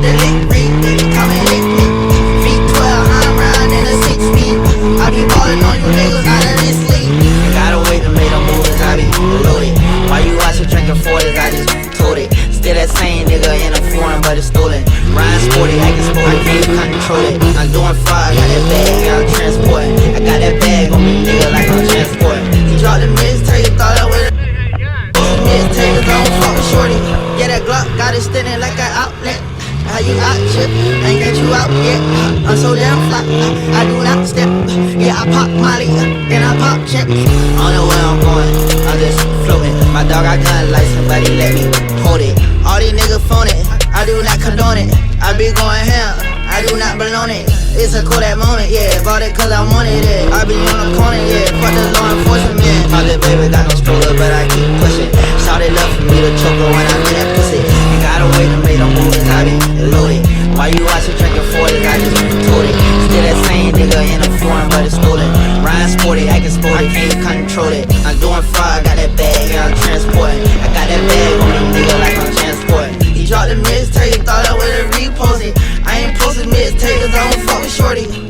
the lick ring, baby, come and lick me. V12, I'm round in a 6-speed. I be ballin' on you niggas out of this league. You gotta wait to make them moves, I be loaded. While you watchin' drinking 40s, I just told it. Still that same nigga in a foreign, but it's stolen. Ryan sporty, acting sporty, I can't control it. I'm doing far, I got that bag, I'm transporting. I got that bag on me, nigga, like I'm transporting. He dropped the mixtape, thought I was mixtape, don't fuck with shorty. Yeah, that Glock got it standing like an outlet. How you out, chip? Ain't get you out yet. I'm so damn fly, I do not step. Yeah, I pop Molly, then I pop check. I don't know where I'm going, I'm just floating. My dog got gun license, but he let me hold it. All these niggas phone it, I do not condone it. I be going ham, I do not belong it. It's a Kodak moment, yeah, bought it cause I wanted it. I be on the corner, yeah, fuck the law enforcement. My little baby got no stroller, but I keep pushing. Shawty love for me to choke her when I'm in that pussy. You gotta wait to make them moves, I be loaded. While you watchin' drinking 40s, I just told it. Still that same nigga in a foreign, but it's stolen. Ryan sporty, acting sporty, I can't control it. I'm doing far, I got that bag, yeah, I'm transporting. I got that bag on me, nigga, like I'm transporting. He dropped the mixtape, thought I would've reposted. I ain't posted mixtape cause I don't fuck with shorty.